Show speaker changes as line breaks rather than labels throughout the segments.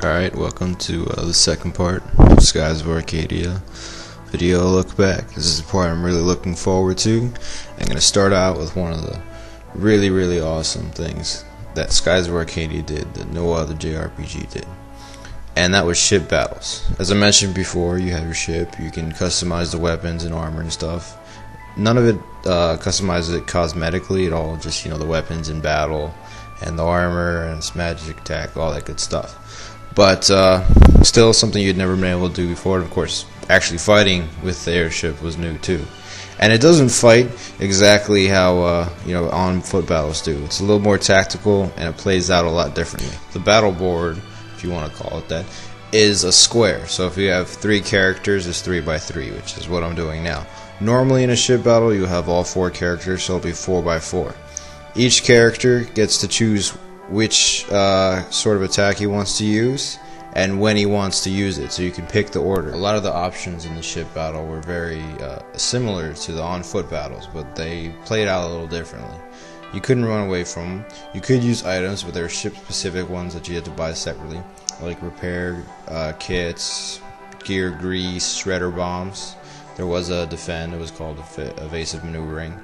Alright, welcome to the second part of Skies of Arcadia video look back. This is the part I'm really looking forward to. I'm going to start out with one of the really awesome things that Skies of Arcadia did that no other JRPG did. And that was ship battles. As I mentioned before, you have your ship, you can customize the weapons and armor and stuff. None of it customizes it cosmetically at all, just the weapons in battle and the armor and its magic attack, all that good stuff. But still something you'd never been able to do before. And of course, actually fighting with the airship was new too. And it doesn't fight exactly how on foot battles do. It's a little more tactical and it plays out a lot differently. The battle board, if you want to call it that, is a square. So if you have 3 characters, it's 3x3, which is what I'm doing now. Normally in a ship battle, you have all 4 characters, so it'll be 4x4. Each character gets to choose which sort of attack he wants to use and when he wants to use it, so you can pick the order. A lot of the options in the ship battle were very similar to the on-foot battles, but they played out a little differently. You couldn't run away from them. You could use items, but there were ship-specific ones that you had to buy separately, like repair kits, gear grease, shredder bombs. There was a defend, it was called evasive maneuvering.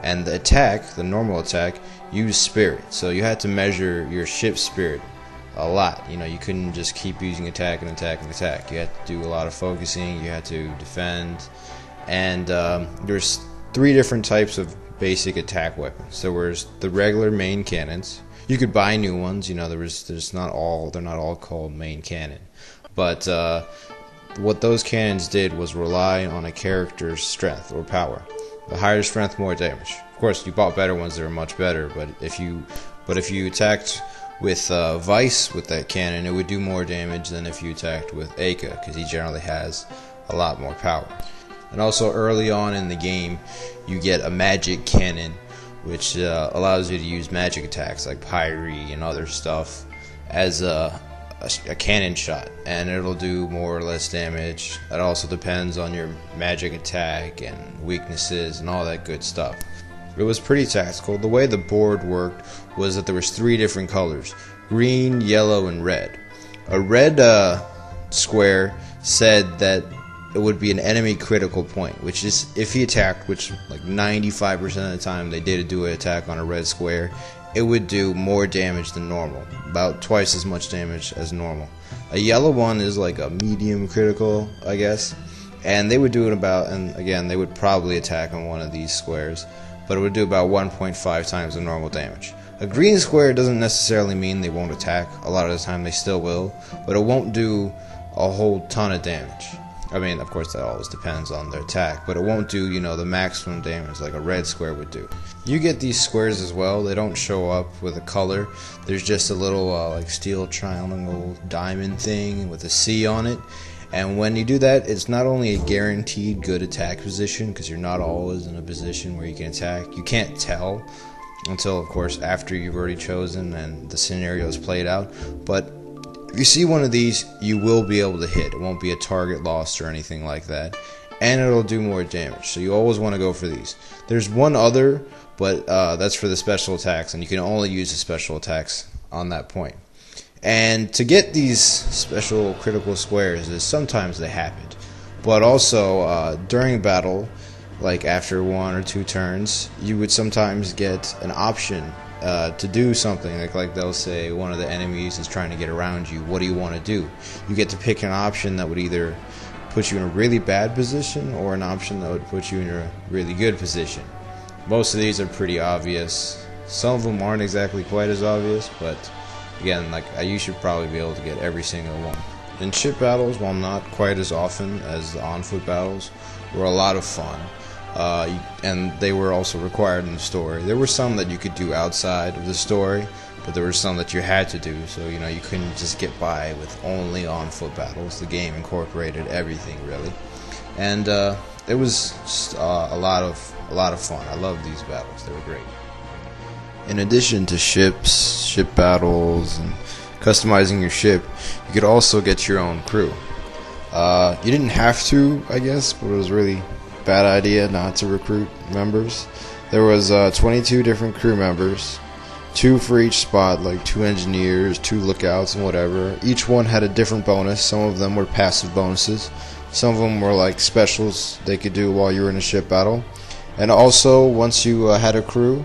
And the attack, the normal attack, used spirit. So you had to measure your ship's spirit a lot. You couldn't just keep using attack and attack and attack. You had to do a lot of focusing, you had to defend. And there's 3 different types of basic attack weapons. There was the regular main cannons. You could buy new ones, they're not all called main cannon. But what those cannons did was rely on a character's strength or power. The higher strength, more damage. Of course, you bought better ones that were much better, but if you attacked with Vice with that cannon, it would do more damage than if you attacked with Aka, because he generally has a lot more power. And also early on in the game, you get a magic cannon, which allows you to use magic attacks like Pyre and other stuff as a cannon shot, and it'll do more or less damage. That also depends on your magic attack and weaknesses and all that good stuff. It was pretty tactical. The way the board worked was that there was 3 different colors: green, yellow, and red. A red square said that it would be an enemy critical point, which is if he attacked, which like 95% of the time they did do an attack on a red square, it would do more damage than normal, about twice as much damage as normal. A yellow one is like a medium critical, I guess, and they would do it and again, they would probably attack on one of these squares, but it would do about 1.5 times the normal damage. A green square doesn't necessarily mean they won't attack. A lot of the time they still will, but it won't do a whole ton of damage. I mean, of course, that always depends on their attack, but it won't do, the maximum damage like a red square would do. You get these squares as well. They don't show up with a color. There's just a little like steel triangle diamond thing with a C on it. And when you do that, it's not only a guaranteed good attack position, because you're not always in a position where you can attack. You can't tell until, of course, after you've already chosen and the scenario is played out. But if you see one of these, you will be able to hit. It won't be a target lost or anything like that. And it'll do more damage. So you always want to go for these. There's one other, but that's for the special attacks, and you can only use the special attacks on that point. And to get these special critical squares is sometimes they happened. But also during battle, like after 1 or 2 turns, you would sometimes get an option to do something, like they'll say one of the enemies is trying to get around you. What do you want to do? You get to pick an option that would either put you in a really bad position or an option that would put you in a really good position. Most of these are pretty obvious. Some of them aren't exactly quite as obvious, but again, you should probably be able to get every single one. And ship battles, while not quite as often as the on-foot battles, were a lot of fun. And they were also required in the story. There were some that you could do outside of the story, but there were some that you had to do, so you couldn't just get by with only on-foot battles. The game incorporated everything, really, and it was just, a lot of fun. I love these battles; they were great. In addition to ship battles and customizing your ship, you could also get your own crew. You didn't have to, I guess, but it was really bad idea not to recruit members. There was 22 different crew members, 2 for each spot, like 2 engineers, 2 lookouts, and whatever. Each one had a different bonus. Some of them were passive bonuses. Some of them were like specials they could do while you were in a ship battle. And also, once you had a crew,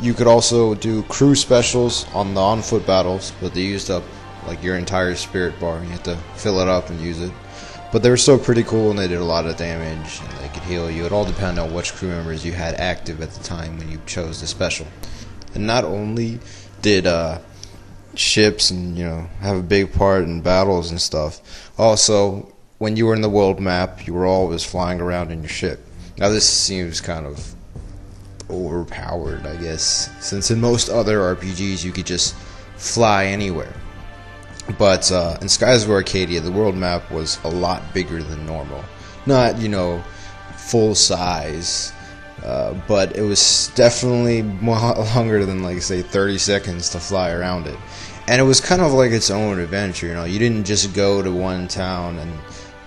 you could also do crew specials on the on-foot battles, but they used up like your entire spirit bar. You had to fill it up and use it. But they were still pretty cool, and they did a lot of damage, and they could heal you. It all depended on which crew members you had active at the time when you chose the special. And not only did ships and have a big part in battles and stuff, also when you were in the world map, you were always flying around in your ship. Now this seems kind of overpowered, I guess, since in most other RPGs you could just fly anywhere. But in Skies of Arcadia, the world map was a lot bigger than normal. Not, full size, but it was definitely longer than, like, say, 30 seconds to fly around it. And it was kind of like its own adventure, You didn't just go to one town and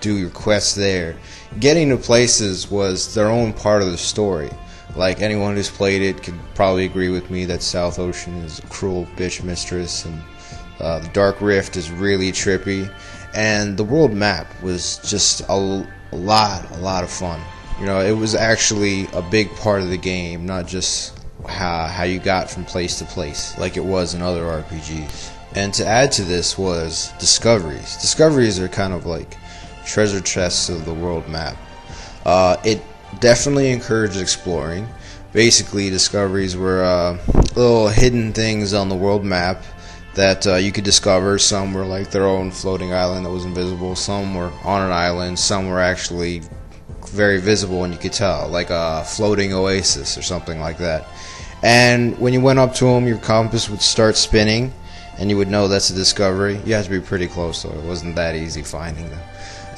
do your quests there. Getting to places was their own part of the story. Like, anyone who's played it could probably agree with me that South Ocean is a cruel bitch mistress, and the Dark Rift is really trippy, and the world map was just a lot of fun. It was actually a big part of the game, not just how you got from place to place like it was in other RPGs. And to add to this was discoveries. Discoveries are kind of like treasure chests of the world map. It definitely encouraged exploring. Basically, discoveries were little hidden things on the world map that you could discover. Some were like their own floating island that was invisible. Some were on an island. Some were actually very visible and you could tell, like a floating oasis or something like that. And when you went up to them, your compass would start spinning, and you would know that's a discovery. You had to be pretty close, though. It wasn't that easy finding them.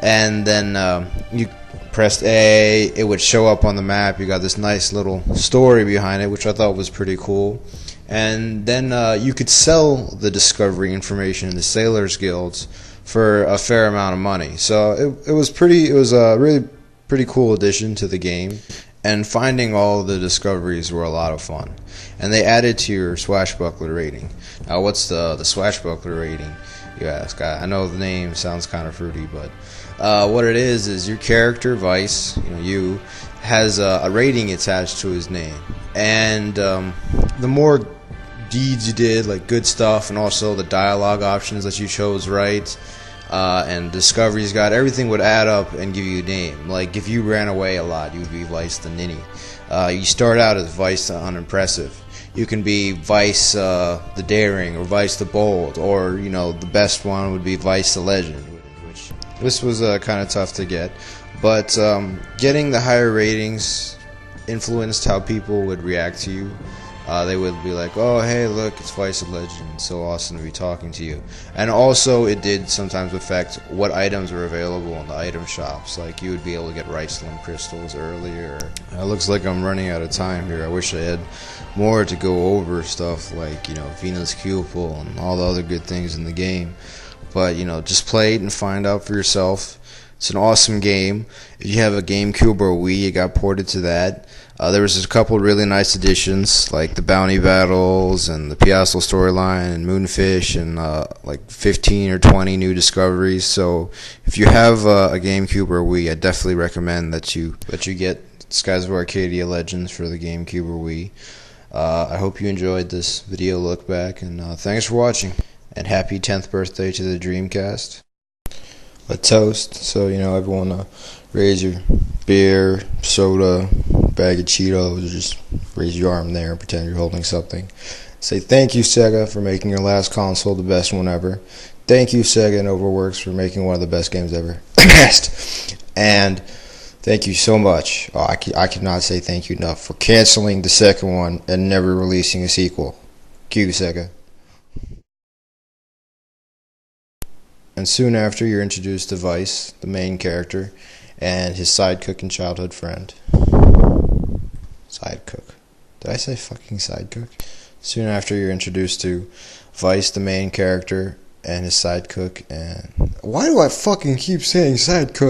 And then you pressed A, it would show up on the map. You got this nice little story behind it, which I thought was pretty cool. And then you could sell the discovery information in the sailors guilds for a fair amount of money. So it was a really pretty cool addition to the game. And finding all the discoveries were a lot of fun. And they added to your swashbuckler rating. Now, what's the swashbuckler rating, you ask? I know the name sounds kind of fruity, but what it is your character, Vice, you, has a rating attached to his name. And the more deeds you did, like good stuff, and also the dialogue options that you chose right, and discoveries got, everything would add up and give you a name. Like if you ran away a lot, you would be Vice the Ninny. You start out as Vice the Unimpressive. You can be Vice the Daring, or Vice the Bold, or the best one would be Vice the Legend, which this was kind of tough to get. But getting the higher ratings influenced how people would react to you. They would be like, oh, hey, look, it's Vice the Legend. It's so awesome to be talking to you. And also, it did sometimes affect what items were available in the item shops. Like, you would be able to get Riceland crystals earlier. It looks like I'm running out of time here. I wish I had more to go over stuff like, Venus Cupel and all the other good things in the game. But, just play it and find out for yourself. It's an awesome game. If you have a GameCube or Wii, it got ported to that. There was a couple really nice additions, like the bounty battles and the Piastel storyline and Moonfish, and like 15 or 20 new discoveries. So if you have a GameCube or Wii, I definitely recommend that you get Skies of Arcadia Legends for the GameCube or Wii. I hope you enjoyed this video look back, and thanks for watching. And happy 10th birthday to the Dreamcast. A toast, so everyone raise your beer, soda, bag of Cheetos, or just raise your arm there and pretend you're holding something. Say thank you, Sega, for making your last console the best one ever. Thank you, Sega and Overworks, for making one of the best games ever. Best! And thank you so much. I cannot say thank you enough for canceling the second one and never releasing a sequel. Cue, Sega. And soon after, you're introduced to Vice, the main character, and his sidecook and childhood friend. Sidecook. Did I say fucking sidecook? Soon after, you're introduced to Vice, the main character, and his sidecook, and... Why do I fucking keep saying sidecook?